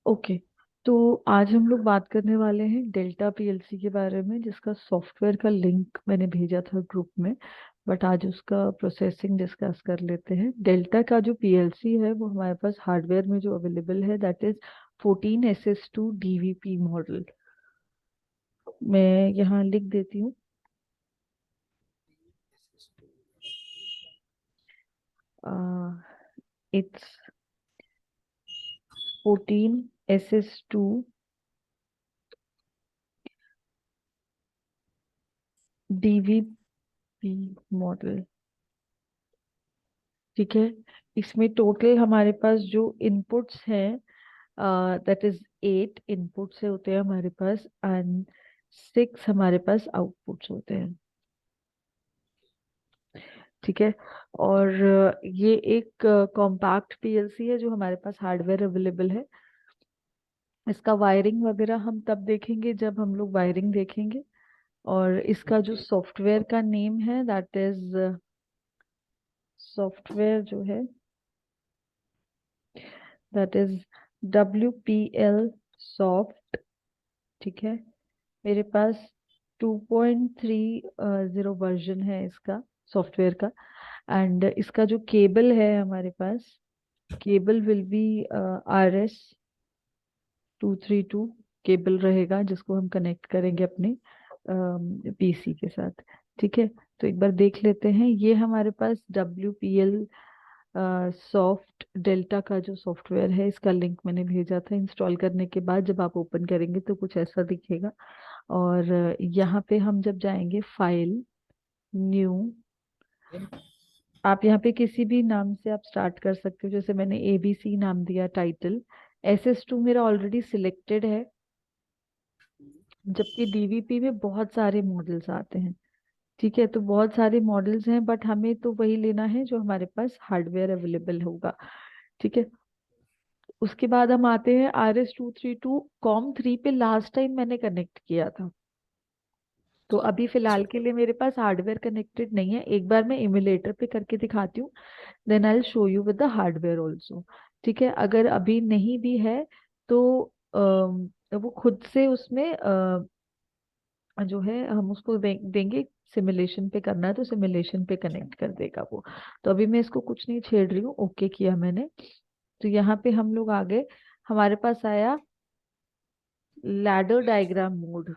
Okay. तो आज हम लोग बात करने वाले हैं डेल्टा पीएलसी के बारे में, जिसका सॉफ्टवेयर का लिंक मैंने भेजा था ग्रुप में। बट आज उसका प्रोसेसिंग डिस्कस कर लेते हैं। डेल्टा का जो पीएलसी है वो हमारे पास हार्डवेयर में जो अवेलेबल है, that is 14SS2 DVP model. मैं यहाँ लिख देती हूँ। It's 14SS2 DVP model. ठीक है। इसमें टोटल हमारे पास जो इनपुट्स हैं, दैट इज 8 इनपुट्स होते हैं हमारे पास, एंड 6 हमारे पास आउटपुट्स होते हैं। ठीक है। और ये एक कॉम्पैक्ट पीएलसी है जो हमारे पास हार्डवेयर अवेलेबल है। इसका वायरिंग वगैरह हम तब देखेंगे जब हम लोग वायरिंग देखेंगे। और इसका जो सॉफ्टवेयर का नेम है, दैट इज सॉफ्टवेयर जो है, दैट इज WPL सॉफ्ट। ठीक है। मेरे पास 2.30 वर्जन है इसका सॉफ्टवेयर का। एंड इसका जो केबल है हमारे पास, cable will be RS232 cable रहेगा, जिसको हम कनेक्ट करेंगे अपने पीसी के साथ। ठीक है। तो एक बार देख लेते हैं। ये हमारे पास WPL सॉफ्ट डेल्टा का जो सॉफ्टवेयर है, इसका लिंक मैंने भेजा था। इंस्टॉल करने के बाद जब आप ओपन करेंगे तो कुछ ऐसा दिखेगा। और यहाँ पे हम जब जाएंगे फाइल, न्यू, आप यहाँ पे किसी भी नाम से आप स्टार्ट कर सकते हो। जैसे मैंने ABC नाम दिया, टाइटल। SS2 मेरा ऑलरेडी सिलेक्टेड है, जबकि DVP में बहुत सारे मॉडल्स आते हैं। ठीक है। तो बहुत सारे मॉडल्स हैं, बट हमें तो वही लेना है जो हमारे पास हार्डवेयर अवेलेबल होगा। ठीक है। उसके बाद हम आते हैं RS232 COM3 पे। लास्ट टाइम मैंने कनेक्ट किया था, तो अभी अच्छा। फिलहाल के लिए मेरे पास हार्डवेयर कनेक्टेड नहीं है। एक बार मैं इमुलेटर पे करके दिखाती हूँ, then I will show you with the hardware also. ठीक है। अगर अभी नहीं भी है तो वो खुद से उसमें जो है हम उसको देंगे, सिमुलेशन पे करना है तो सिमुलेशन पे कनेक्ट कर देगा वो। तो अभी मैं इसको कुछ नहीं छेड़ रही हूँ, ओके किया मैंने। तो यहाँ पे हम लोग आ गए। हमारे पास आया लैडर डायग्राम मोड।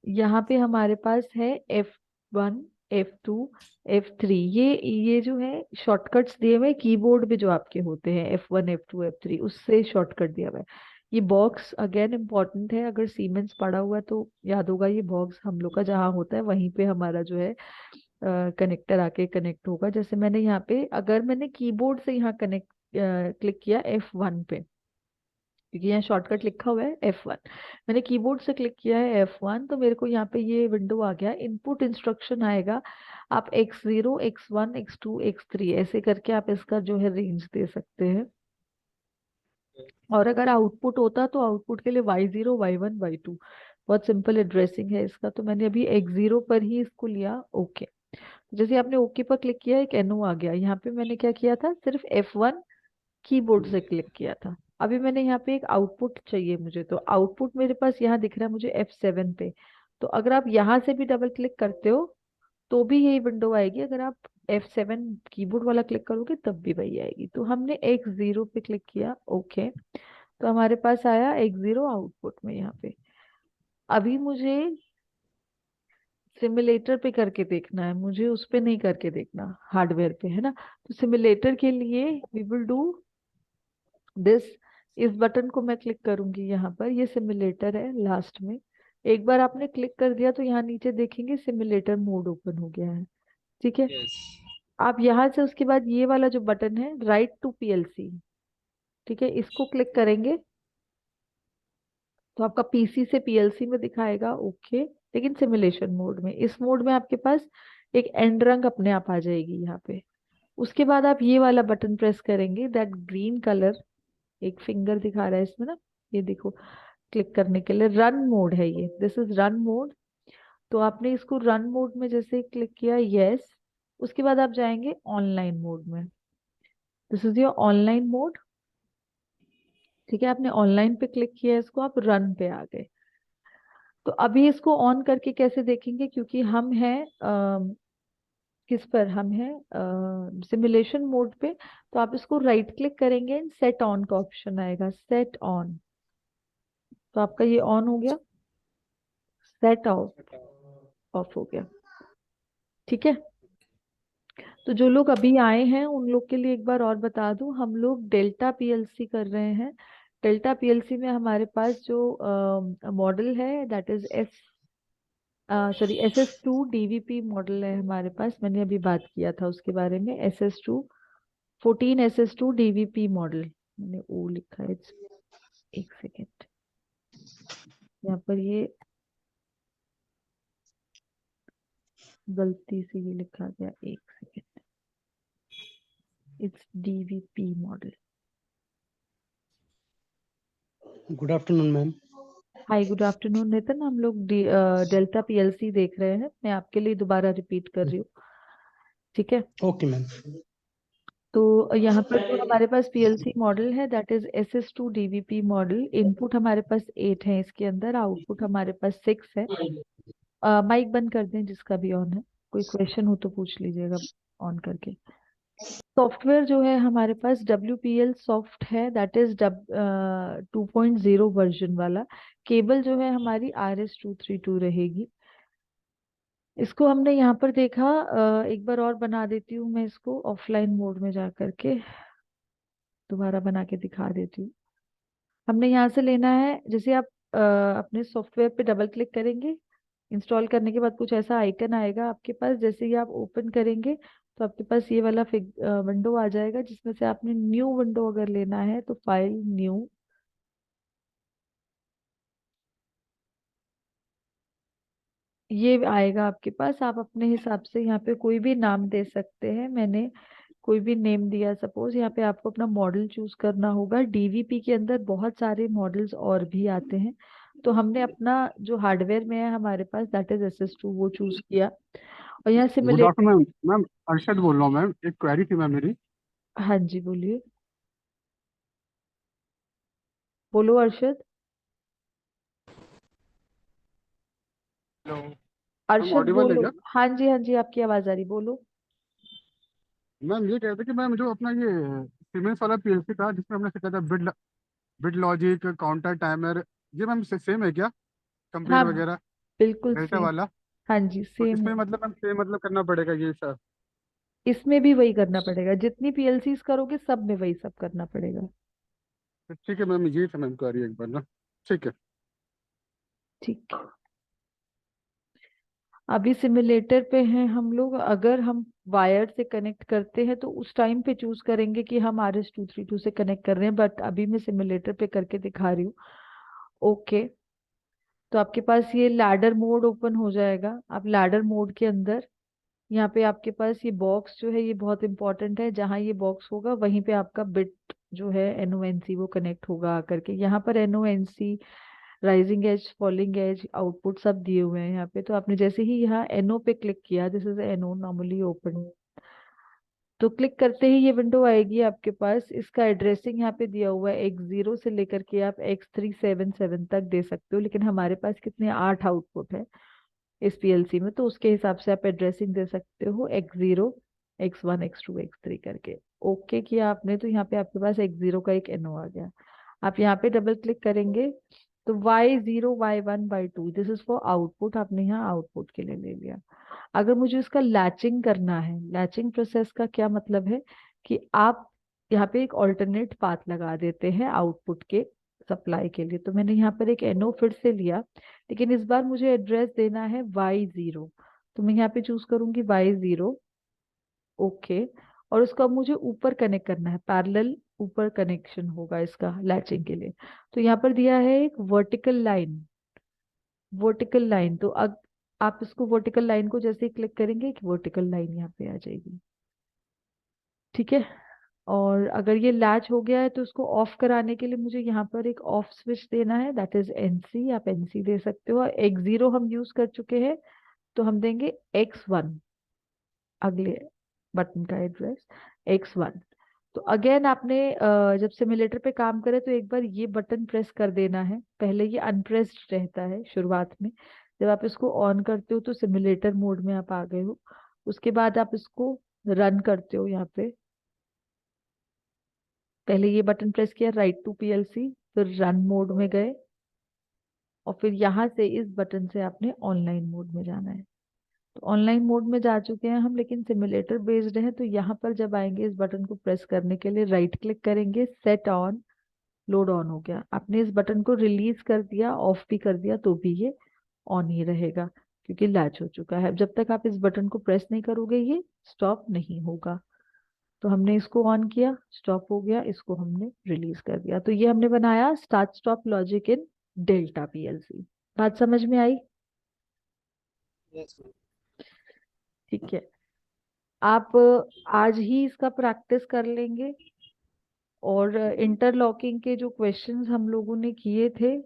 यहाँ पे हमारे पास है F1, F2, F3। ये जो है शॉर्टकट्स दिए हुए कीबोर्ड पे जो आपके होते हैं, F1, F2, F3, उससे शॉर्टकट दिया हुआ है। ये बॉक्स अगेन इम्पॉर्टेंट है, अगर सीमेंस पड़ा हुआ है तो याद होगा, ये बॉक्स हम लोग का जहाँ होता है वहीं पे हमारा जो है कनेक्टर आके कनेक्ट होगा। जैसे मैंने यहाँ पे, अगर मैंने कीबोर्ड से यहाँ कनेक्ट क्लिक किया F1 पे, क्योंकि यहाँ शॉर्टकट लिखा हुआ है F1, मैंने कीबोर्ड से क्लिक किया है F1, तो मेरे को यहाँ पे ये विंडो आ गया। इनपुट इंस्ट्रक्शन आएगा, आप X0, X1, X2, X3 ऐसे करके आप इसका जो है रेंज दे सकते हैं। और अगर आउटपुट होता तो आउटपुट के लिए Y0, Y1, Y2। बहुत सिंपल एड्रेसिंग है इसका। तो मैंने अभी X0 पर ही इसको लिया, ओके। जैसे आपने ओके पर क्लिक किया, एक NO आ गया। यहाँ पे मैंने क्या किया था, सिर्फ F1 कीबोर्ड से क्लिक किया था। अभी मैंने यहाँ पे एक आउटपुट चाहिए मुझे, तो आउटपुट मेरे पास यहाँ दिख रहा है मुझे F7 पे। तो अगर आप यहाँ से भी डबल क्लिक करते हो तो भी यही विंडो आएगी। अगर आप F7 कीबोर्ड वाला क्लिक करोगे तब भी वही आएगी। तो हमने X0 पे क्लिक किया, ओके। तो हमारे पास आया X0 आउटपुट में यहाँ पे। अभी मुझे सिमुलेटर पे करके देखना है, मुझे उस पे नहीं करके देखना, हार्डवेयर पे है ना। तो सिमुलेटर के लिए वी विल डू दिस। इस बटन को मैं क्लिक करूंगी यहाँ पर, ये सिमुलेटर है लास्ट में। एक बार आपने क्लिक कर दिया तो यहाँ नीचे देखेंगे सिमुलेटर मोड ओपन हो गया है। ठीक है। यस। आप यहाँ से उसके बाद ये वाला जो बटन है, राइट टू पीएलसी, ठीक है, इसको क्लिक करेंगे तो आपका पीसी से पीएलसी में दिखाएगा, ओके। लेकिन सिमुलेशन मोड में, इस मोड में आपके पास एक एंड रंग अपने आप आ जाएगी यहाँ पे। उसके बाद आप ये वाला बटन प्रेस करेंगे, दैट ग्रीन कलर, एक फिंगर दिखा रहा है इसमें ना, ये देखो। क्लिक करने के लिए रन मोड है ये, दिस इज रन मोड। तो आपने इसको रन मोड में जैसे क्लिक किया, यस, उसके बाद आप जाएंगे ऑनलाइन मोड में। This is your online mode. ठीक है, आपने ऑनलाइन पे क्लिक किया, इसको आप रन पे आ गए। तो अभी इसको ऑन करके कैसे देखेंगे, क्योंकि हम हैं किस पर, हम हैं सिमुलेशन मोड पे। तो आप इसको राइट क्लिक करेंगे, सेट ऑन का ऑप्शन आएगा, सेट ऑन। तो आपका ये ऑन हो गया, सेट ऑफ ऑफ हो गया। ठीक है। तो जो लोग अभी आए हैं उन लोग के लिए एक बार और बता दूं, हम लोग डेल्टा पीएलसी कर रहे हैं। डेल्टा पीएलसी में हमारे पास जो मॉडल है that is SS2 DVP model है हमारे पास। मैंने अभी बात किया था उसके बारे में, SS2 14 SS2 DVP मॉडल। मैंने ओ लिखा है, एक सेकेंड, यहाँ पर ये गलती से ये लिखा गया, एक second. It's DVP model. Good afternoon ma'am. Hi, good afternoon Nitin. हम लोग डेल्टा पीएलसी देख रहे हैं, मैं आपके लिए दोबारा रिपीट कर रही हूँ। ठीक है। Okay ma'am. तो यहाँ पर जो हमारे पास पीएलसी मॉडल है that is SS2 DVP model. Input हमारे पास 8 है इसके अंदर, आउटपुट हमारे पास 6 है। माइक बंद कर दें जिसका भी ऑन है, कोई क्वेश्चन हो तो पूछ लीजिएगा ऑन करके। सॉफ्टवेयर जो है हमारे पास WPL सॉफ्ट है, दैट इज 2.0 वर्जन वाला। केबल जो है हमारी RS232 रहेगी। इसको हमने यहाँ पर देखा, एक बार और बना देती हूँ मैं इसको ऑफलाइन मोड में जा करके, दोबारा बना के दिखा देती हूँ। हमने यहाँ से लेना है, जैसे आप अपने सॉफ्टवेयर पे डबल क्लिक करेंगे, इंस्टॉल करने के बाद कुछ ऐसा आइकन आएगा आपके पास। जैसे ही आप ओपन करेंगे तो आपके पास ये वाला विंडो आ जाएगा, जिसमें से आपने न्यू विंडो अगर लेना है तो फाइल न्यू, ये आएगा आपके पास। आप अपने हिसाब से यहाँ पे कोई भी नाम दे सकते हैं। मैंने कोई भी नेम दिया सपोज। यहाँ पे आपको अपना मॉडल चूज करना होगा। डीवीपी के अंदर बहुत सारे मॉडल्स और भी आते हैं, तो हमने अपना जो हार्डवेयर में है हमारे पास दैट इज SS2 वो चूज किया। और यहाँ good simulate. Afternoon ma'am. Arshad बोल रहा हूँ मैम, एक क्वेरी थी मैम मेरी। हाँ जी, बोलिए, बोलो Arshad. Hello ma'am, Arshad Audible है बोलो। क्या? हाँ जी, हाँ जी, आपकी आवाज आ रही, बोलो। मैम ये कहते कि मैम जो अपना ये सीमेंस वाला पीएलसी था जिसमें हमने सीखा था बिट लॉजिक काउंटर टाइमर, ये मैम सेम है क्या? कंपेयर हाँ, वगैरह बिल्कुल डेल्टा सेम। वाला? हाँ जी, तो सेम इसमें है। मतलब मैम सेम मतलब करना पड़ेगा ये सर? इसमें भी वही करना पड़ेगा, जितनी पीएलसीज करोगे सब में वही सब करना पड़ेगा। तो ठीक है मैम, ये था मैम क्वेरी एक बार ना। ठीक है। ठीक है। अभी सिमुलेटर पे हैं हम लोग। अगर हम वायर से कनेक्ट करते हैं तो उस टाइम पे चूज करेंगे कि हम RS232 से कनेक्ट कर रहे हैं, बट अभी मैं सिमुलेटर पे करके दिखा रही हूँ। ओके। तो आपके पास ये लैडर मोड ओपन हो जाएगा। आप लैडर मोड के अंदर, यहाँ पे आपके पास ये बॉक्स जो है ये बहुत इंपॉर्टेंट है। जहाँ ये बॉक्स होगा वहीं पे आपका बिट जो है NONC वो कनेक्ट होगा आकर के। यहाँ पर NONC, rising edge, falling edge, output सब दिए हुए हैं यहाँ पे। तो आपने जैसे ही यहाँ NO पे क्लिक किया, this is NO normally open, तो क्लिक करते ही ये विंडो आएगी आपके पास। इसका एड्रेसिंग यहाँ पे दिया हुआ है, X0 से लेकर के आप X377 तक दे सकते हो, लेकिन हमारे पास कितने 8 आउटपुट है इस पीएलसी में, तो उसके हिसाब से आप एड्रेसिंग दे सकते हो X0 X1 X2 X3 करके। ओके किया आपने तो यहाँ पे आपके पास X0 का एक NO आ गया। आप यहाँ पे डबल क्लिक करेंगे तो Y0 Y1 Y2, this is for output, आपने यहाँ आउटपुट के लिए ले लिया। अगर मुझे इसका लैचिंग करना है, लैचिंग प्रोसेस का क्या मतलब है कि आप यहाँ पे एक ऑल्टरनेट पाथ लगा देते हैं आउटपुट के सप्लाई के लिए। तो मैंने यहाँ पर एक NO फिर से लिया, लेकिन इस बार मुझे एड्रेस देना है Y0। तो मैं यहाँ पे चूज करूंगी Y0। ओके। और उसका मुझे ऊपर कनेक्ट करना है, पैरेलल ऊपर कनेक्शन होगा इसका लैचिंग के लिए। तो यहाँ पर दिया है एक वर्टिकल लाइन, वर्टिकल लाइन। तो अब आप इसको वर्टिकल लाइन को जैसे ही क्लिक करेंगे एक वर्टिकल लाइन यहाँ पे आ जाएगी। ठीक है। और अगर ये लैच हो गया है तो उसको ऑफ कराने के लिए मुझे यहाँ पर एक ऑफ स्विच देना है, दैट इज NC। आप NC दे सकते हो। X0 हम यूज कर चुके हैं, तो हम देंगे X1 अगले बटन का एड्रेस x1। तो अगेन आपने जब सिमुलेटर पे काम करे तो एक बार ये बटन प्रेस कर देना है। पहले ये अनप्रेस्ड रहता है शुरुआत में, जब आप इसको ऑन करते हो तो सिमुलेटर मोड में आप आ गए हो। उसके बाद आप इसको रन करते हो यहाँ पे, पहले ये बटन प्रेस किया राइट टू पीएलसी, फिर रन मोड में गए, और फिर यहाँ से इस बटन से आपने ऑनलाइन मोड में जाना है। तो ऑनलाइन मोड में जा चुके हैं हम, लेकिन सिमुलेटर बेस्ड है, तो यहाँ पर जब आएंगे इस बटन को प्रेस करने के लिए राइट क्लिक करेंगे, सेट ऑन, लोड ऑन हो गया। आपने इस बटन को रिलीज कर दिया, ऑफ भी कर दिया, तो भी ये ऑन ही रहेगा क्योंकि लैच हो चुका है। जब तक आप इस बटन को प्रेस नहीं करोगे ये स्टॉप नहीं होगा। तो हमने इसको ऑन किया, स्टॉप हो गया, इसको हमने रिलीज कर दिया। तो ये हमने बनाया start stop logic in delta PLC. बात समझ में आई? Yes, ma'am. ठीक है, आप आज ही इसका प्रैक्टिस कर लेंगे, और इंटरलॉकिंग के जो क्वेश्चंस हम लोगों ने किए थे,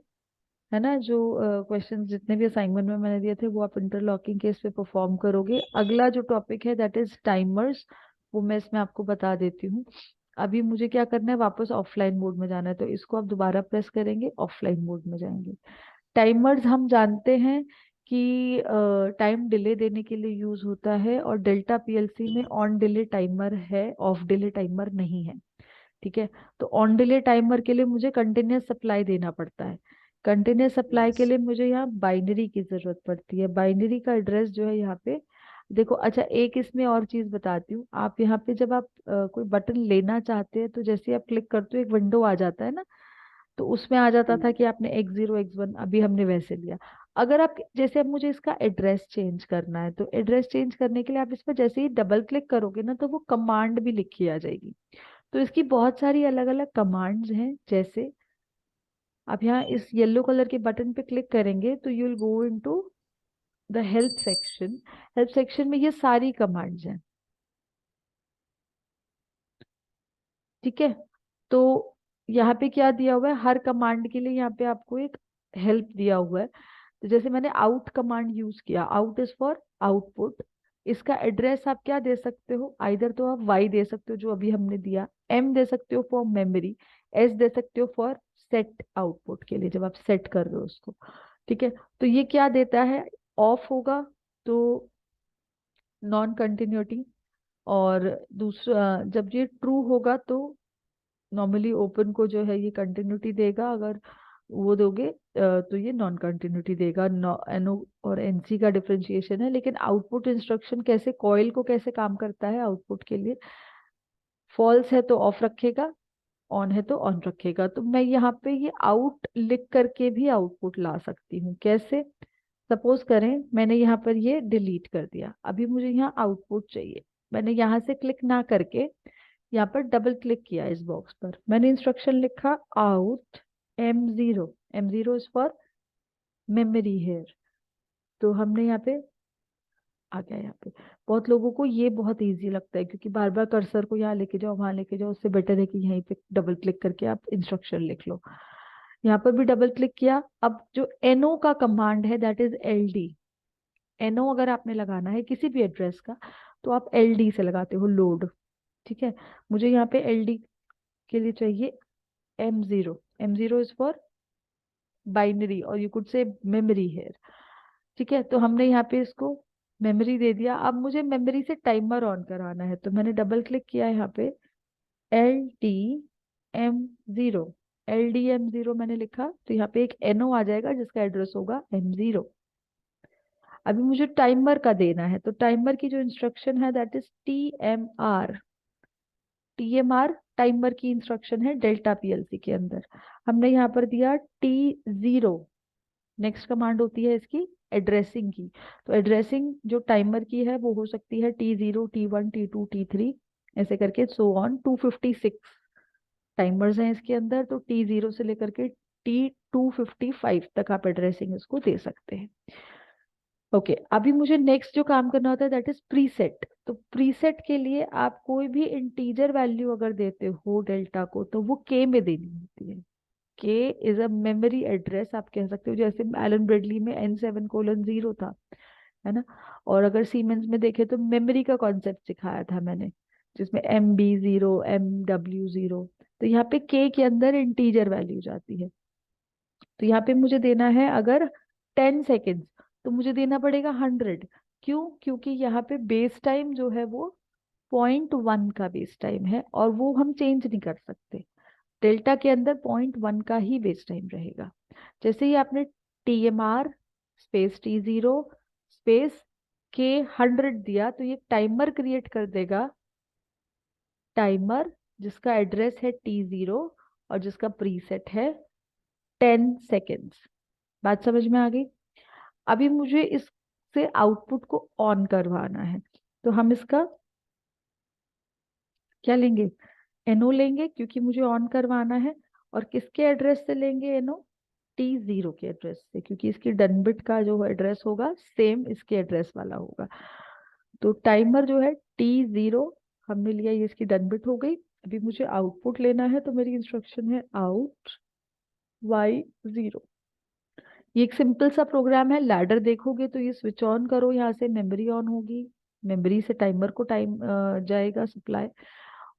है ना, जो क्वेश्चंस जितने भी असाइनमेंट में मैंने दिए थे वो आप इंटरलॉकिंग के इस पे परफॉर्म करोगे। अगला जो टॉपिक है दैट इज टाइमर्स, वो मैं इसमें आपको बता देती हूँ। अभी मुझे क्या करना है, वापस ऑफलाइन मोड में जाना है, तो इसको आप दोबारा प्रेस करेंगे, ऑफलाइन मोड में जाएंगे। टाइमर्स हम जानते हैं कि टाइम डिले देने के लिए यूज होता है, और डेल्टा पीएलसी में ऑन डिले टाइमर है, ऑफ डिले टाइमर नहीं है। ठीक है, तो ऑन डिले टाइमर के लिए मुझे कंटिन्यूस सप्लाई देना पड़ता है। कंटिन्यूस सप्लाई के Yes. लिए मुझे यहाँ बाइनरी की जरूरत पड़ती है। बाइनरी का एड्रेस जो है यहाँ पे देखो। अच्छा, एक इसमें और चीज बताती हूँ। आप यहाँ पे जब आप कोई बटन लेना चाहते हैं तो जैसे आप क्लिक करते हो एक विंडो आ जाता है ना, तो उसमें आ जाता था कि आपने x0 x1, अभी हमने वैसे लिया। अगर आप जैसे अब मुझे इसका एड्रेस चेंज करना है, तो एड्रेस चेंज करने के लिए आप इस पर जैसे ही डबल क्लिक करोगे ना, तो वो कमांड भी लिखी आ जाएगी। तो इसकी बहुत सारी अलग अलग कमांड्स हैं। जैसे आप यहाँ इस येलो कलर के बटन पे क्लिक करेंगे तो you will go into the help section. Help section में ये सारी कमांड्स हैं। ठीक है, तो यहाँ पे क्या दिया हुआ है, हर कमांड के लिए यहाँ पे आपको एक हेल्प दिया हुआ है। तो जैसे मैंने आउट कमांड यूज किया, आउट इज फॉर आउटपुट। इसका एड्रेस आप क्या दे सकते हो, आइदर तो आप वाई दे सकते हो जो अभी हमने दिया, एम दे सकते हो फॉर मेमोरी, एस दे सकते हो फॉर सेट आउटपुट के लिए, जब आप सेट कर रहे हो उसको। ठीक है, तो ये क्या देता है, ऑफ होगा तो नॉन कंटिन्यूटी, और दूसरा जब ये ट्रू होगा तो नॉर्मली ओपन को जो है ये कंटिन्यूटी देगा, अगर वो दोगे तो ये नॉन कंटिन्यूटी देगा। एनओ और एनसी का डिफरेंशिएशन है। लेकिन आउटपुट इंस्ट्रक्शन कैसे, कॉइल को कैसे काम करता है आउटपुट के लिए, फॉल्स है तो ऑफ रखेगा, ऑन है तो ऑन रखेगा। तो मैं यहाँ पे ये आउट लिख करके भी आउटपुट ला सकती हूँ। कैसे, सपोज करें मैंने यहाँ पर ये डिलीट कर दिया, अभी मुझे यहाँ आउटपुट चाहिए। मैंने यहाँ से क्लिक ना करके यहाँ पर डबल क्लिक किया इस बॉक्स पर, मैंने इंस्ट्रक्शन लिखा out M0। M0 is for memory here. तो हमने यहाँ पे आ गया। यहाँ पे बहुत लोगों को ये बहुत इजी लगता है, क्योंकि बार बार कर्सर को यहाँ लेके जाओ वहां लेके जाओ, उससे बेटर है कि यहीं पे डबल क्लिक करके आप इंस्ट्रक्शन लिख लो। यहाँ पर भी डबल क्लिक किया। अब जो एनओ का कमांड है दैट इज LD। एनओ अगर आपने लगाना है किसी भी एड्रेस का तो आप LD से लगाते हो, लोड। ठीक है, मुझे यहाँ पे LD के लिए चाहिए M0। M0 is for binary, और यू कुड से मेमोरी है। ठीक है, तो हमने यहाँ पे इसको मेमोरी दे दिया। अब मुझे मेमोरी से टाइमर ऑन कराना है, तो मैंने डबल क्लिक किया यहाँ पे, LDM0। LDM0 मैंने लिखा तो यहाँ पे एक NO आ जाएगा जिसका एड्रेस होगा M0। अभी मुझे टाइमर का देना है, तो टाइमर की जो इंस्ट्रक्शन है that is TMR। TMR timer की इंस्ट्रक्शन है डेल्टा पीएलसी के अंदर। हमने यहाँ पर दिया T0। नेक्स्ट कमांड होती है इसकी एड्रेसिंग की। तो एड्रेसिंग जो टाइमर की है वो हो सकती है T0, T1, T2, T3, ऐसे करके सो ऑन। 256 टाइमर्स हैं इसके अंदर, तो T0 से लेकर के T255 तक आप एड्रेसिंग इसको दे सकते हैं। ओके, अभी मुझे नेक्स्ट जो काम करना होता है दैट इज प्रीसेट। तो प्रीसेट के लिए आप कोई भी इंटीजर वैल्यू अगर देते हो डेल्टा को, तो वो के में देनी होती है। के इज अ मेमोरी एड्रेस, आप कह सकते हो। जैसे एलन ब्रेडली में N7:0 था, है ना। और अगर सीमेंस में देखे तो मेमोरी का कॉन्सेप्ट सिखाया था मैंने, जिसमें MB0 MW0। तो यहाँ पे के अंदर इंटीजर वैल्यू जाती है। तो यहाँ पे मुझे देना है अगर 10 सेकेंड्स, तो मुझे देना पड़ेगा 100। क्यों? क्योंकि यहाँ पे बेस टाइम जो है वो 0.1 का बेस टाइम है, और वो हम चेंज नहीं कर सकते। डेल्टा के अंदर 0.1 का ही बेस टाइम रहेगा। जैसे ही आपने TMR स्पेस T0 स्पेस के 100 दिया, तो ये टाइमर क्रिएट कर देगा, टाइमर जिसका एड्रेस है T0 और जिसका प्रीसेट है 10 सेकेंड्स। बात समझ में आ गई? अभी मुझे इससे आउटपुट को ऑन करवाना है, तो हम इसका क्या लेंगे? NO लेंगे, क्योंकि मुझे ऑन करवाना है। और किसके एड्रेस से लेंगे NO? T0 के एड्रेस से, क्योंकि इसकी डन बिट का जो एड्रेस होगा सेम इसके एड्रेस वाला होगा। तो टाइमर जो है T0 हमने लिया, ये इसकी डन बिट हो गई। अभी मुझे आउटपुट लेना है, तो मेरी इंस्ट्रक्शन है आउट Y0। ये एक सिंपल सा प्रोग्राम है। लैडर देखोगे तो ये स्विच ऑन करो, यहाँ से मेमोरी ऑन होगी, मेमोरी से टाइमर को टाइम जाएगा सप्लाई,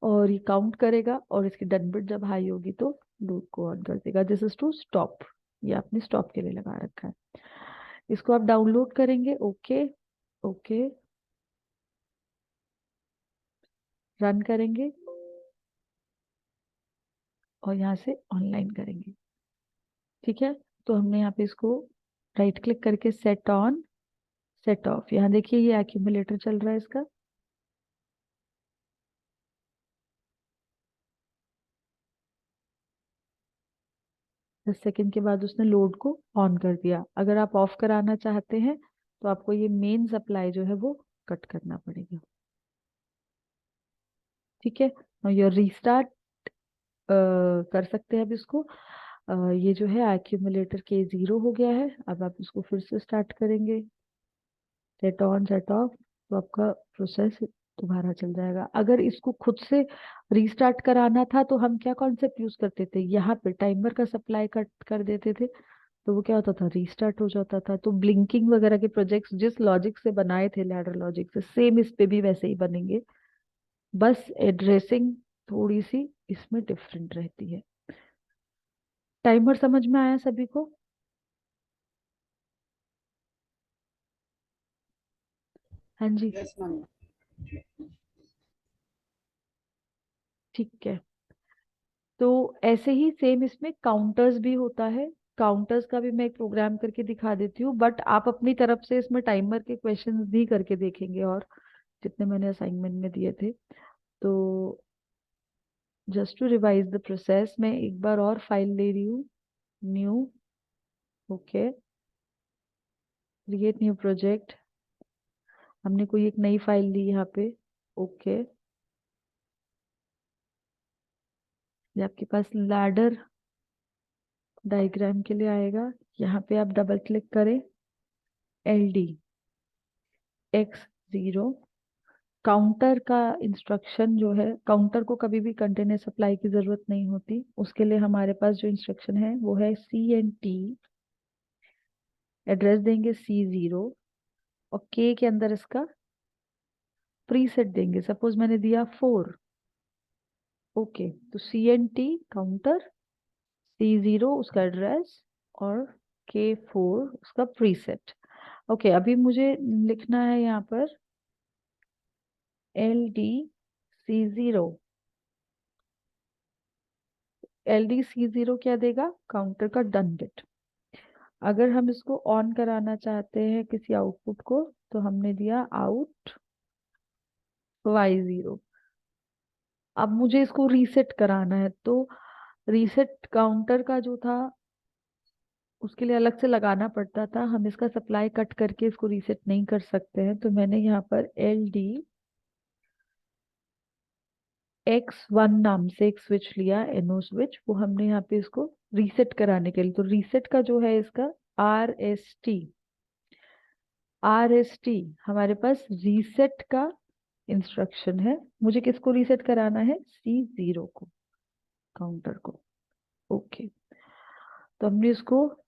और ये काउंट करेगा, और इसकी डन बिट जब हाई होगी तो लूप को ऑन कर देगा। दिस इज टू स्टॉप, ये आपने स्टॉप के लिए लगा रखा है। इसको आप डाउनलोड करेंगे, ओके ओके, रन करेंगे और यहाँ से ऑनलाइन करेंगे। ठीक है, तो हमने यहाँ पे इसको राइट क्लिक करके सेट ऑन सेट ऑफ, यहाँ देखिए ये एक्यूमुलेटर चल रहा है इसका। 10 सेकेंड के बाद उसने लोड को ऑन कर दिया। अगर आप ऑफ कराना चाहते हैं तो आपको ये मेन सप्लाई जो है वो कट करना पड़ेगा। ठीक है, और ये रीस्टार्ट कर सकते हैं अब इसको। ये जो है एक्यूमुलेटर K0 हो गया है। अब आप इसको फिर से स्टार्ट करेंगे, सेट ऑन सेट ऑफ, तो आपका प्रोसेस दोबारा चल जाएगा। अगर इसको खुद से रीस्टार्ट कराना था तो हम क्या कॉन्सेप्ट यूज करते थे, यहाँ पे टाइमर का सप्लाई कट कर देते थे, तो वो क्या होता था, रीस्टार्ट हो जाता था। तो ब्लिंकिंग वगैरह के प्रोजेक्ट्स जिस लॉजिक से बनाए थे, लैडर लॉजिक से, सेम इस पे भी वैसे ही बनेंगे, बस एड्रेसिंग थोड़ी सी इसमें डिफरेंट रहती है। टाइमर समझ में आया सभी को? हाँ जी, Yes, ma'am. ठीक है। तो ऐसे ही सेम इसमें काउंटर्स भी होता है। काउंटर्स का भी मैं एक प्रोग्राम करके दिखा देती हूँ, बट आप अपनी तरफ से इसमें टाइमर के क्वेश्चंस भी करके देखेंगे, और जितने मैंने असाइनमेंट में दिए थे। तो just to revise the process, मैं एक बार और फाइल ले रही हूँ, new, okay, create new project. हमने कोई एक नई फाइल ली यहाँ पे, ओके। ये आपके पास लैडर डायग्राम के लिए आएगा। यहाँ पे आप डबल क्लिक करें, LDX0। काउंटर का इंस्ट्रक्शन जो है, काउंटर को कभी भी कंटिन्यूस सप्लाई की जरूरत नहीं होती, उसके लिए हमारे पास जो इंस्ट्रक्शन है वो है CNT, एड्रेस देंगे C0, और के अंदर इसका प्रीसेट देंगे। सपोज मैंने दिया 4, ओके, तो CNT काउंटर, C0 उसका एड्रेस, और K4 उसका प्रीसेट। ओके, अभी मुझे लिखना है यहाँ पर LDC0। LDC0 क्या देगा? काउंटर का डन बिट। अगर हम इसको ऑन कराना चाहते हैं किसी आउटपुट को, तो हमने दिया आउट Y0। अब मुझे इसको रीसेट कराना है, तो रीसेट काउंटर का जो था उसके लिए अलग से लगाना पड़ता था। हम इसका सप्लाई कट करके इसको रीसेट नहीं कर सकते हैं, तो मैंने यहाँ पर LDX1 नाम से एक स्विच लिया, NO स्विच। वो हमने यहाँ पे इसको रीसेट कराने के लिए, तो रीसेट का जो है इसका RST हमारे पास रीसेट का इंस्ट्रक्शन है। मुझे किसको रीसेट कराना है? C0 को, काउंटर को, ओके। तो हमने इसको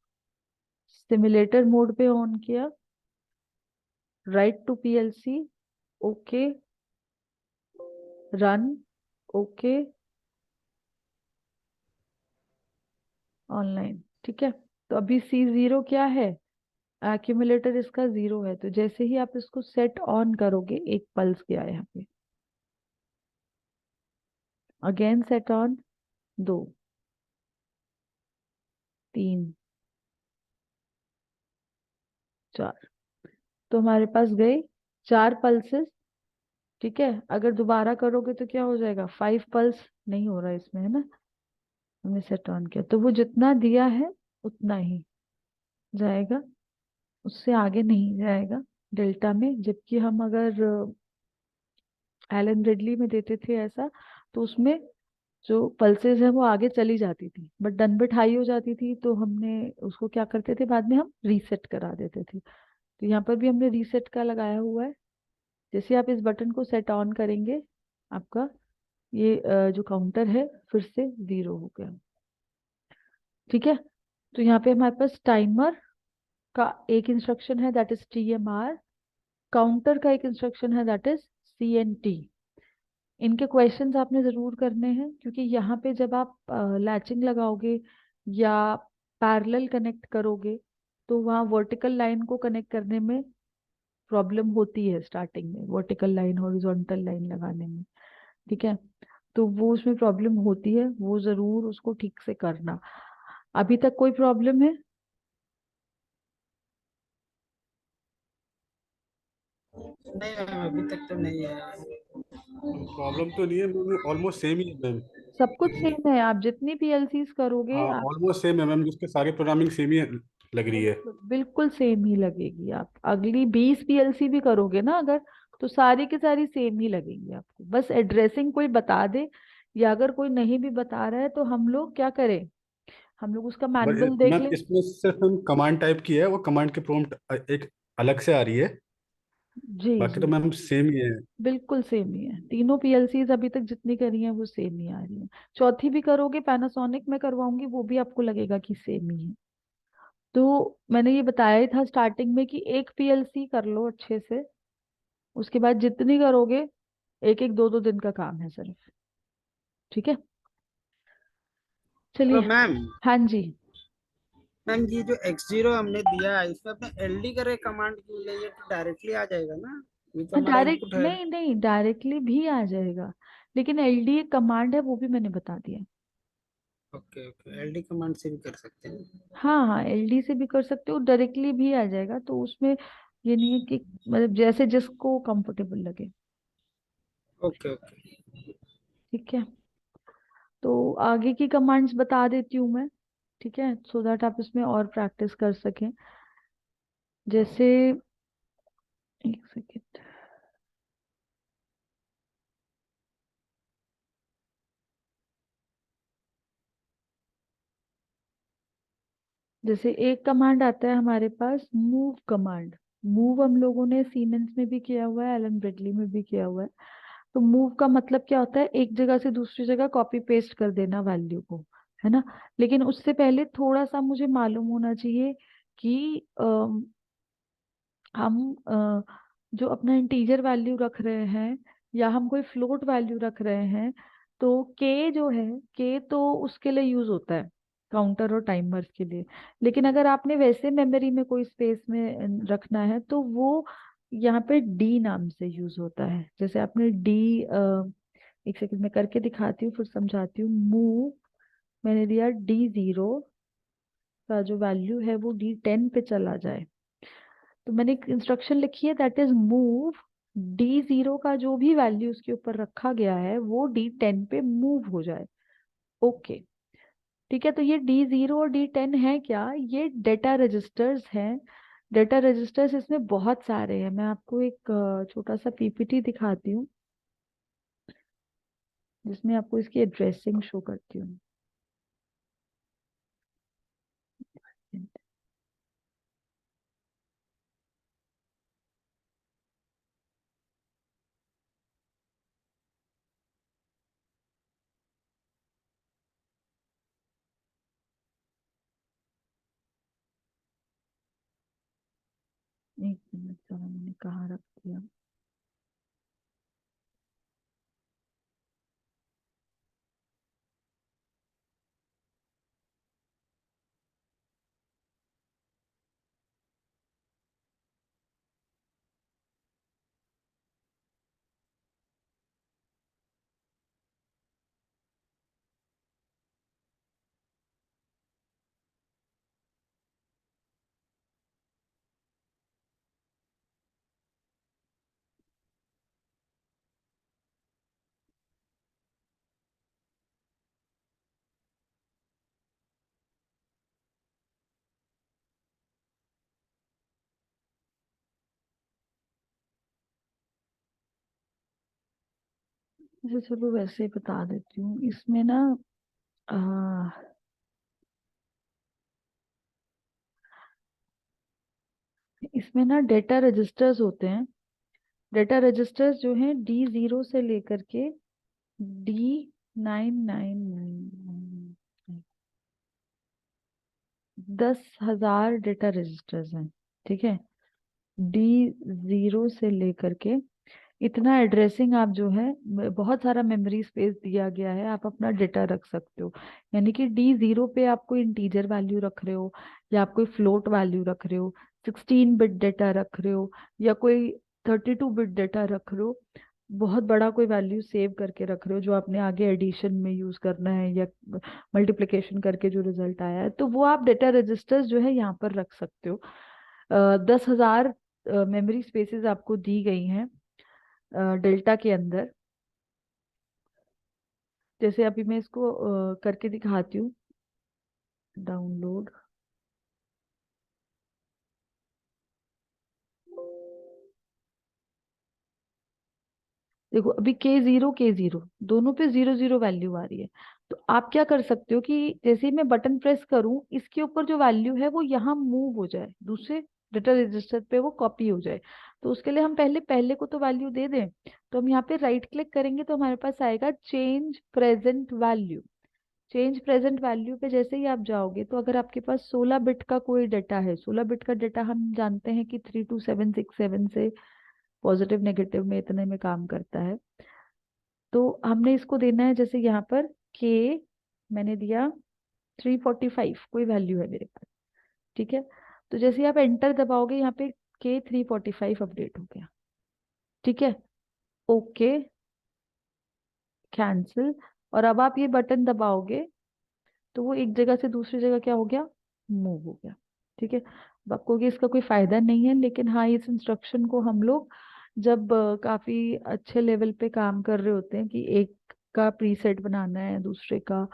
सिमुलेटर मोड पे ऑन किया, write to PLC, okay, run, okay, online. ठीक है, तो अभी C0 क्या है, एक्यूमुलेटर इसका 0 है, तो जैसे ही आप इसको सेट ऑन करोगे, एक पल्स गया यहाँ पे, अगेन सेट ऑन, 2, 3, 4, तो हमारे पास गए 4 पल्सेस। ठीक है, अगर दोबारा करोगे तो क्या हो जाएगा, 5 पल्स नहीं हो रहा इसमें, है ना, हमने सेट ऑन किया, तो वो जितना दिया है उतना ही जाएगा, उससे आगे नहीं जाएगा डेल्टा में। जबकि हम अगर एलन ब्रेडली में देते थे ऐसा, तो उसमें जो पल्सेस है वो आगे चली जाती थी, बट डन बिट हाई हो जाती थी, तो हमने उसको क्या करते थे, बाद में हम रीसेट करा देते थे। तो यहाँ पर भी हमने रीसेट का लगाया हुआ है। जैसे आप इस बटन को सेट ऑन करेंगे, आपका ये जो काउंटर है फिर से 0 हो गया। ठीक है, तो यहाँ पे हमारे पास टाइमर का एक इंस्ट्रक्शन है, दैट इज TMR। काउंटर का एक इंस्ट्रक्शन है, दैट इज CNT। इनके क्वेश्चंस आपने जरूर करने हैं, क्योंकि यहाँ पे जब आप लैचिंग लगाओगे या पैरेलल कनेक्ट करोगे, तो वहाँ वर्टिकल लाइन को कनेक्ट करने में प्रॉब्लम होती है, स्टार्टिंग में वर्टिकल लाइन हॉरिजॉन्टल लाइन लगाने में। ठीक है, तो वो उसमें प्रॉब्लम होती है, वो जरूर उसको ठीक से करना। अभी तक कोई प्रॉब्लम है? नहीं मैम, अभी तक तो नहीं है। प्रॉब्लम तो नहीं है मैम, ऑलमोस्ट सेम ही है मैम। सब कुछ सेम है, आप जितनी PLCs करोगे हाँ, आप ऑलमोस्ट सेम है मैम, जिसके सारे प्रोग्रामिंग सेम ही लग रही है। बिल्कुल बिल्कुल सेम ही लगेगी। आप अगली 20 PLC भी करोगे ना अगर, तो सारी की सारी सेम ही लगेंगी आपको, बस एड्रेसिंग कोई बता दे, या अगर कोई नहीं भी बता रहा है तो हम लोग क्या करें, हम लोग उसका मैनुअल देख मैम लें। इसमें सिर्फ हम कमांड टाइप की है, वो कमांड की प्रॉम्प्ट एक अलग से आ रही है। जी बाकी जी, तो मैम सेम ही है। बिल्कुल सेम ही है, तीनों PLCs अभी तक जितनी करी हैं वो सेम ही आ रही हैं। चौथी भी करोगे, पैनासोनिक में करवाऊंगी, वो भी आपको लगेगा कि सेम ही है। तो मैंने ये बताया ही था स्टार्टिंग में कि एक PLC कर लो अच्छे से, उसके बाद जितनी करोगे, एक एक दो दो दिन का काम है सिर्फ। ठीक है, हेलो चलिए। मैम। हाँ जी। मैम ये जो X0 हमने दिया है, इसमें अपने LD करे कमांड के लिए तो डायरेक्टली आ जाएगा ना? ये तो हमारा डायरेक्ट इनपुट है। नहीं नहीं, डायरेक्टली भी आ जाएगा, लेकिन LD एक कमांड है, वो भी मैंने बता दिया। ओके ओके, LD कमांड से भी कर सकते हैं। हाँ हाँ, LD से भी कर सकते हो, डायरेक्टली भी आ जाएगा, तो उसमें ये नहीं है कि मतलब जैसे जिसको कंफर्टेबल लगे। Okay okay. ठीक है, तो आगे की कमांड्स बता देती हूँ मैं। ठीक है, सो दैट आप इसमें और प्रैक्टिस कर सकें। जैसे, एक सेकेंड, जैसे एक कमांड आता है हमारे पास, मूव कमांड। मूव हम लोगों ने सीमेंस में भी किया हुआ है, एलन ब्रेडली में भी किया हुआ है। तो मूव का मतलब क्या होता है, एक जगह से दूसरी जगह कॉपी पेस्ट कर देना वैल्यू को, है ना। लेकिन उससे पहले थोड़ा सा मुझे मालूम होना चाहिए कि हम जो अपना इंटीजर वैल्यू रख रहे हैं, या हम कोई फ्लोट वैल्यू रख रहे हैं, तो के जो है, के तो उसके लिए यूज होता है, काउंटर और टाइमर्स के लिए। लेकिन अगर आपने वैसे मेमोरी में कोई स्पेस में रखना है, तो वो यहाँ पे डी नाम से यूज होता है। जैसे आपने डी, एक सेकंड में करके दिखाती हूँ फिर समझाती हूँ। मूव, मैंने दिया D0 का जो वैल्यू है वो D10 पे चला जाए, तो मैंने एक इंस्ट्रक्शन लिखी है, दैट इज मूव D0 का जो भी वैल्यू उसके ऊपर रखा गया है वो D10 पे मूव हो जाए। ओके, ठीक है, तो ये D0 और D10 है क्या, ये डेटा रजिस्टर्स हैं। डेटा रजिस्टर्स इसमें बहुत सारे हैं, मैं आपको एक छोटा सा PPT दिखाती हूँ, जिसमें आपको इसकी एड्रेसिंग शो करती हूँ। एक मिनट जरा, मैंने कहाँ रख दिया। अच्छा चलो वैसे ही बता देती हूँ इसमें ना। आ, इसमें ना डेटा रजिस्टर्स होते हैं। डेटा रजिस्टर्स जो हैं D0 से लेकर के D 9999, 10,000 डेटा रजिस्टर्स हैं। ठीक है, D0 से लेकर के इतना एड्रेसिंग आप जो है बहुत सारा मेमोरी स्पेस दिया गया है, आप अपना डेटा रख सकते हो। यानी कि D0 पे आप कोई इंटीजर वैल्यू रख रहे हो, या आप कोई फ्लोट वैल्यू रख रहे हो, 16 बिट डेटा रख रहे हो, या कोई 32 बिट डेटा रख रहे हो, बहुत बड़ा कोई वैल्यू सेव करके रख रहे हो जो आपने आगे एडिशन में यूज करना है, या मल्टीप्लिकेशन करके जो रिजल्ट आया है, तो वो आप डेटा रजिस्टर्स जो है यहाँ पर रख सकते हो। 10,000 मेमोरी स्पेसेस आपको दी गई हैं डेल्टा के अंदर। जैसे अभी मैं इसको करके दिखाती हूँ, डाउनलोड। देखो अभी K0 दोनों पे 0 0 वैल्यू आ रही है। तो आप क्या कर सकते हो कि जैसे ही मैं बटन प्रेस करूं, इसके ऊपर जो वैल्यू है वो यहाँ मूव हो जाए, दूसरे डेटा रजिस्टर पे वो कॉपी हो जाए। तो उसके लिए हम पहले पहले को तो वैल्यू दे दें। तो हम यहाँ पे राइट क्लिक करेंगे तो हमारे पास आएगा change present value. Change present value पे जैसे ही आप जाओगे, तो अगर आपके पास 16 बिट का कोई डाटा है, 16 बिट का डाटा हम जानते हैं कि 32767 से पॉजिटिव नेगेटिव में इतने में काम करता है। तो हमने इसको देना है, जैसे यहाँ पर के मैंने दिया 345, कोई वैल्यू है मेरे पास। ठीक है, तो जैसे ही आप एंटर दबाओगे यहाँ पे K345 अपडेट हो गया। ठीक है, ओके, कैंसिल। और अब आप ये बटन दबाओगे तो वो एक जगह से दूसरी जगह क्या हो गया, मूव हो गया। ठीक है, अब आपको कि इसका कोई फायदा नहीं है, लेकिन हाँ इस इंस्ट्रक्शन को हम लोग जब काफी अच्छे लेवल पे काम कर रहे होते हैं कि एक का प्रीसेट बनाना है दूसरे का,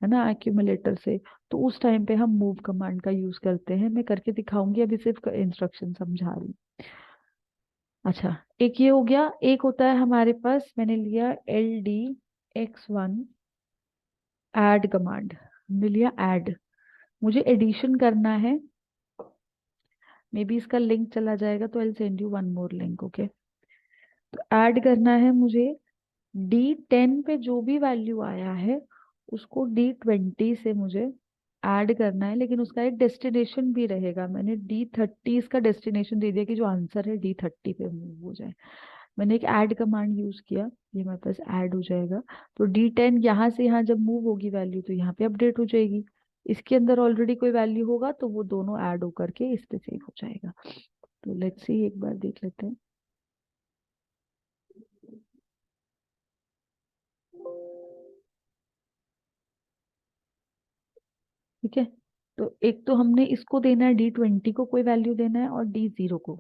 है ना, एक्यूमुलेटर से, तो उस टाइम पे हम मूव कमांड का यूज करते हैं। मैं करके दिखाऊंगी, अभी सिर्फ इंस्ट्रक्शन समझा रही हूँ। अच्छा, एक ये हो गया। एक होता है हमारे पास, मैंने लिया LDX1 ऐड कमांड। हमने लिया ऐड, मुझे एडिशन करना है। मे बी इसका लिंक चला जाएगा तो I send you one more link. Okay, तो ऐड करना है मुझे। D10 पे जो भी वैल्यू आया है उसको D20 से मुझे ऐड करना है, लेकिन उसका एक डेस्टिनेशन भी रहेगा। मैंने D30 इसका डेस्टिनेशन दे दिया कि जो आंसर है D30 पे मूव हो जाए। मैंने एक ऐड कमांड यूज किया, ये मेरे पास ऐड हो जाएगा। तो D10 यहाँ से यहाँ जब मूव होगी वैल्यू तो यहाँ पे अपडेट हो जाएगी। इसके अंदर ऑलरेडी कोई वैल्यू होगा तो वो दोनों ऐड होकर के इस पे सेव हो जाएगा। तो लेट्स सी, एक बार देख लेते हैं। ठीक है, तो एक तो हमने इसको देना है, D20 को कोई वैल्यू देना है, और D0 को।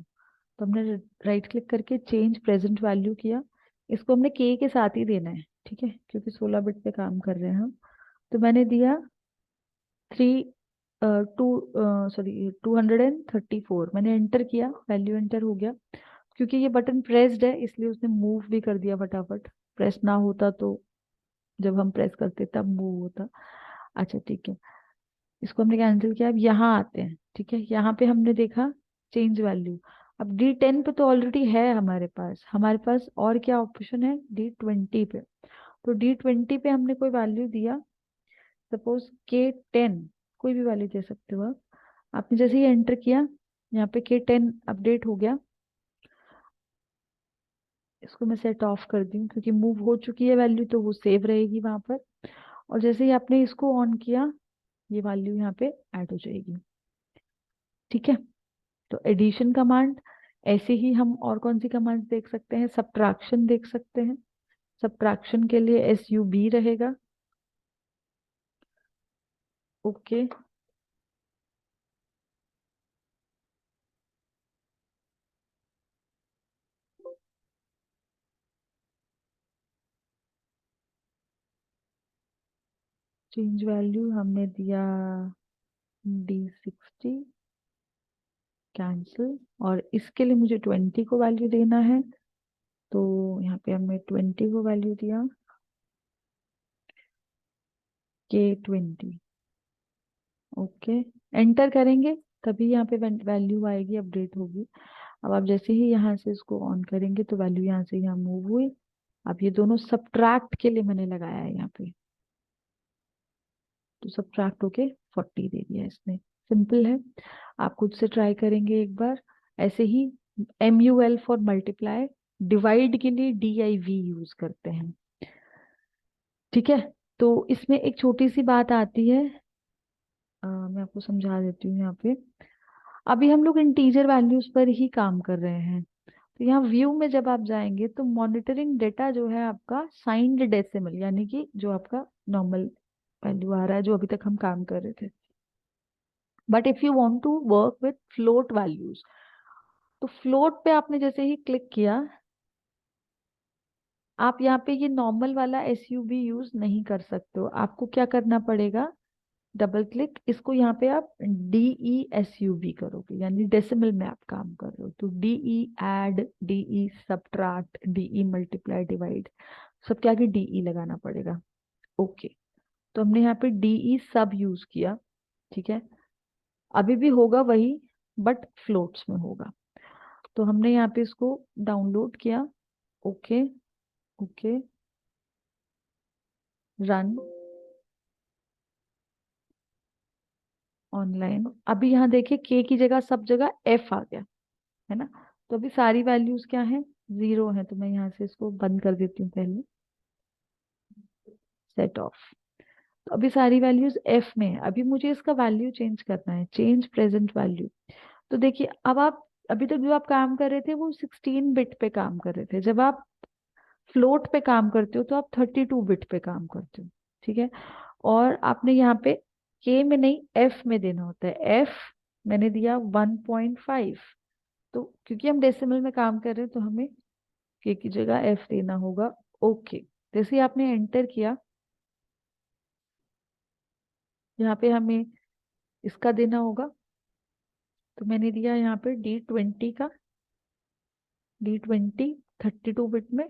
तो हमने राइट क्लिक करके चेंज प्रेजेंट वैल्यू किया। इसको हमने K के साथ ही देना है, ठीक है, क्योंकि 16 बिट पे काम कर रहे हैं हम। तो मैंने दिया 234, मैंने एंटर किया, वैल्यू एंटर हो गया। क्योंकि ये बटन प्रेस्ड है इसलिए उसने मूव भी कर दिया फटाफट। प्रेस ना होता तो जब हम प्रेस करते तब मूव होता। अच्छा ठीक है, इसको हमने कैंसिल किया। अब यहाँ आते हैं। ठीक है, यहाँ पे हमने देखा चेंज वैल्यू। अब D10 पे तो ऑलरेडी है हमारे पास और क्या ऑप्शन है, D20 पे। तो D20 पे हमने कोई वैल्यू दिया, सपोज K10, कोई भी वैल्यू दे सकते हो आप। आपने जैसे ही एंटर किया यहाँ पे K10 अपडेट हो गया। इसको मैं सेट ऑफ कर दी हूँ क्योंकि मूव हो चुकी है वैल्यू, तो वो सेव रहेगी वहां पर। और जैसे ही आपने इसको ऑन किया, ये वैल्यू यहाँ पे ऐड हो जाएगी। ठीक है, तो एडिशन कमांड। ऐसे ही हम और कौन सी कमांड देख सकते हैं? सब्ट्रैक्शन देख सकते हैं। सब्ट्रैक्शन के लिए SUB रहेगा। ओके, चेंज वैल्यू हमने दिया D60, कैंसिल। और इसके लिए मुझे 20 को वैल्यू देना है, तो यहाँ पे हमने 20 को वैल्यू दिया, K20। ओके, एंटर करेंगे तभी यहाँ पे वैल्यू आएगी, अपडेट होगी। अब आप जैसे ही यहाँ से इसको ऑन करेंगे तो वैल्यू यहाँ से यहाँ मूव हुई। अब ये दोनों सब्ट्रैक्ट के लिए मैंने लगाया है यहाँ पे, तो सब्ट्रैक्ट होके 40 दे दिया इसने। सिंपल है, आप खुद से ट्राई करेंगे एक बार। ऐसे ही MUL फॉर मल्टीप्लाई, डिवाइड के लिए DIV यूज करते हैं। ठीक है, तो इसमें एक छोटी सी बात आती है, मैं आपको समझा देती हूँ यहाँ पे। अभी हम लोग इंटीजर वैल्यूज पर ही काम कर रहे हैं, तो यहाँ व्यू में जब आप जाएंगे तो मॉनिटरिंग डेटा जो है आपका साइंड डेसिमल, यानी कि जो आपका नॉर्मल वैल्यू आ रहा है जो अभी तक हम काम कर रहे थे। But if you want to work with float values, तो फ्लोट पे आपने जैसे ही क्लिक किया, आप यहाँ पे ये नॉर्मल वाला SUB यूज नहीं कर सकते हो। आपको क्या करना पड़ेगा? डबल क्लिक, इसको यहाँ पे आप DESUB करोगे, यानी डेसिमल में आप काम कर रहे हो, तो DE add, DE subtract, DE multiply divide, सबके आगे DE लगाना पड़ेगा। ओके, तो हमने यहाँ पे DE सब यूज किया। ठीक है, अभी भी होगा वही, बट फ्लोट्स में होगा। तो हमने यहाँ पे इसको डाउनलोड किया। Okay, okay, run online. अभी यहाँ देखिए K की जगह सब जगह F आ गया है ना। तो अभी सारी वैल्यूज क्या है? 0 है, तो मैं यहाँ से इसको बंद कर देती हूँ पहले, सेट ऑफ। तो अभी सारी वैल्यूज F में है। अभी मुझे इसका वैल्यू चेंज करना है, चेंज प्रेजेंट वैल्यू। तो देखिए, अब आप अभी तक जो आप काम कर रहे थे वो 16 बिट पे काम कर रहे थे। जब आप फ्लोट पे काम करते हो तो आप 32 बिट पे काम करते हो। ठीक है, और आपने यहाँ पे K में नहीं F में देना होता है। F मैंने दिया 1.5, तो क्योंकि हम डेसिमल में काम कर रहे हैं तो हमें K की जगह F देना होगा। ओके, जैसे ही आपने एंटर किया, यहाँ पे हमें इसका देना होगा, तो मैंने दिया यहाँ पे D20 का, D20 32 बिट में।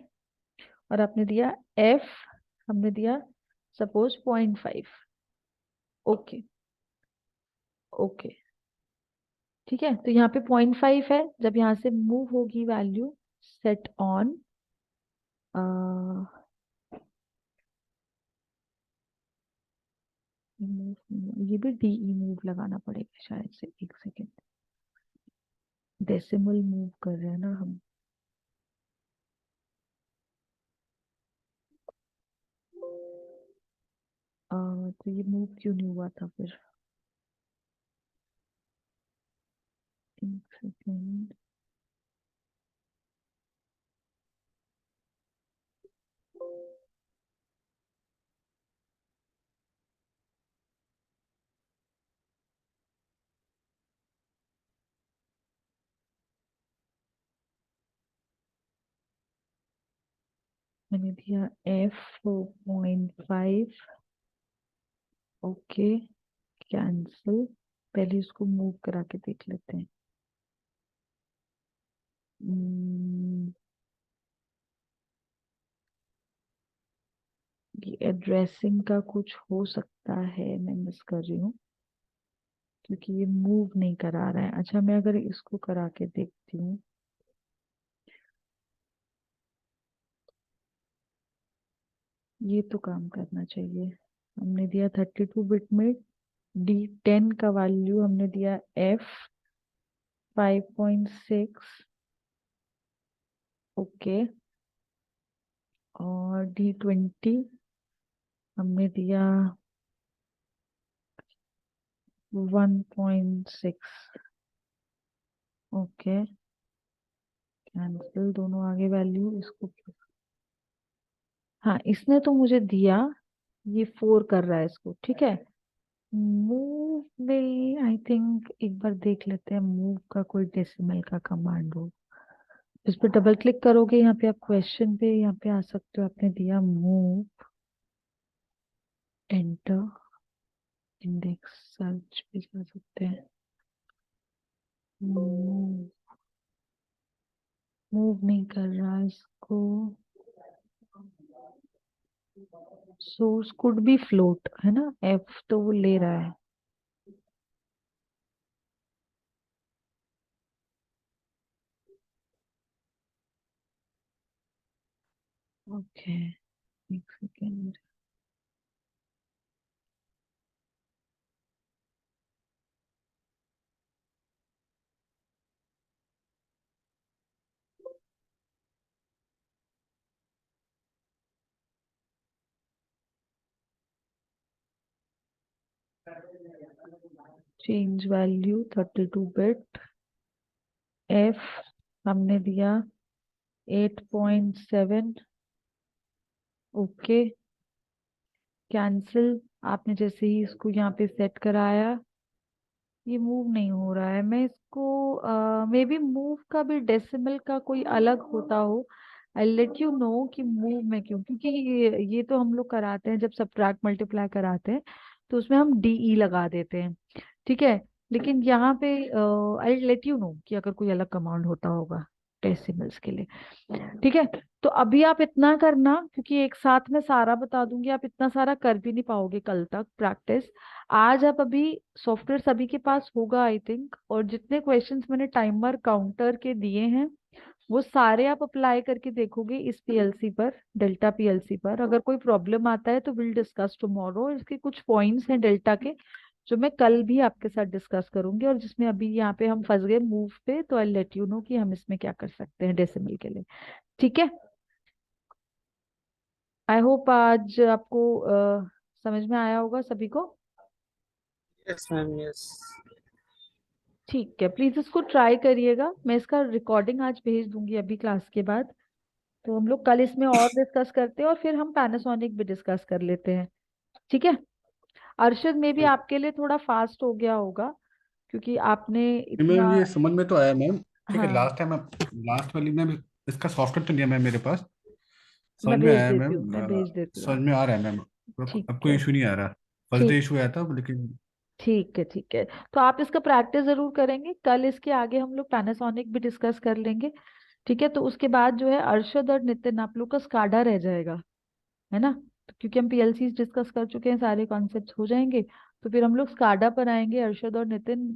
और आपने दिया F, हमने दिया सपोज 0.5। ओके, ओके, ठीक है, तो यहाँ पे 0.5 है। जब यहाँ से मूव होगी वैल्यू, सेट ऑन, ये भी DE मूव लगाना पड़ेगा शायद से, एक सेकेंड। डेसिमल मूव कर रहे हैं ना हम। तो ये मूव क्यों नहीं हुआ था फिर? एक सेकेंड। मैंने दिया F4.5। Okay, cancel. पहले इसको मूव करा के देख लेते हैं। हम्म, ये एड्रेसिंग का कुछ हो सकता है, मैं मिस कर रही हूँ क्योंकि ये मूव नहीं करा रहा है। अच्छा, मैं अगर इसको करा के देखती हूँ, ये तो काम करना चाहिए। हमने दिया 32 बिट में D10 का वैल्यू हमने दिया F 5.6, ओके। और D20 हमने दिया 1.6, ओके। कैंसिल दोनों आगे वैल्यू इसको। हाँ, इसने तो मुझे दिया, ये 4 कर रहा है इसको, ठीक है। मूव में आई थिंक एक बार देख लेते हैं मूव का कोई डेसिमल का कमांड हो। इस पे डबल क्लिक करोगे, यहाँ पे आप क्वेश्चन पे यहाँ पे आ सकते हो। आपने दिया मूव, एंटर, इंडेक्स सर्च पे जा सकते हैं। मूव नहीं कर रहा इसको। सोर्स कुड बी फ्लोट है ना, एफ तो वो ले रहा है। ओके, एक second. Change value 32 bit. F हमने दिया 8.7, ओके। कैंसिल आपने जैसे ही इसको यहाँ पे सेट कराया, ये मूव नहीं हो रहा है। मैं इसको मे बी मूव का भी डेसिमल का कोई अलग होता हो। आई लेट यू नो कि मूव में क्यों, क्योंकि ये तो हम लोग कराते हैं जब सब्ट्रैक्ट मल्टीप्लाई कराते हैं तो उसमें हम DE लगा देते हैं, ठीक है। लेकिन यहाँ पे आई लेट यू नो कि अगर कोई अलग कमांड होता होगा डेसिमल्स के लिए, ठीक है। तो अभी आप इतना करना, क्योंकि एक साथ में सारा बता दूंगी, आप इतना सारा कर भी नहीं पाओगे कल तक प्रैक्टिस। आज आप अभी सॉफ्टवेयर सभी के पास होगा आई थिंक, और जितने क्वेश्चंस मैंने टाइमर काउंटर के दिए हैं वो सारे आप अप्लाई करके देखोगे इस PLC पर, डेल्टा PLC पर। अगर कोई प्रॉब्लम आता है तो विल डिस्कस टुमारो। इसके कुछ पॉइंट्स हैं डेल्टा के जो मैं कल भी आपके साथ डिस्कस करूंगी, और जिसमें अभी यहाँ पे हम फंस गए मूव पे, तो आई लेट यू नो कि हम इसमें क्या कर सकते हैं डेसिमल के लिए, ठीक है। आई होप आज आपको समझ में आया होगा सभी को। Yes ma'am, yes. ठीक है, प्लीज इसको ट्राई करिएगा। मैं इसका रिकॉर्डिंग आज भेज दूंगी अभी क्लास के बाद। तो हम लोग कल इसमें और डिस्कस करते हैं, और फिर हम पैनासोनिक भी डिस्कस कर लेते हैं, ठीक है। अरशद में भी आपके लिए थोड़ा फास्ट हो गया होगा क्योंकि आपने मैम इतना। ये समझ में तो आया मैम। ठीक है, हाँ, लास्ट वाली मैम, इसका सॉफ्टवेयर तो नहीं है मैम मेरे पास। समझ मैं में भेज आया देती हूँ, मैम। मैं भेज देती हूँ समझ में आपको। आ रहा है मैम। अब ठीक कोई है, इशू नहीं आ रहा। फर्स्ट डे ठीक, इशू आया था लेकिन। ठीक है, ठीक है। तो आप इसका प्रैक्टिस जरूर करेंगे। कल इसके आगे हम लोग पैनासोनिक भी डिस्कस कर लेंगे, ठीक है। तो उसके बाद जो है अरशद और नितिन आप लोग का स्काडा रह जाएगा, है ना। तो क्योंकि हम PLCs डिस्कस कर चुके हैं, सारे कॉन्सेप्ट्स हो जाएंगे, तो फिर हम लोग स्काडा पर आएंगे, अरशद और नितिन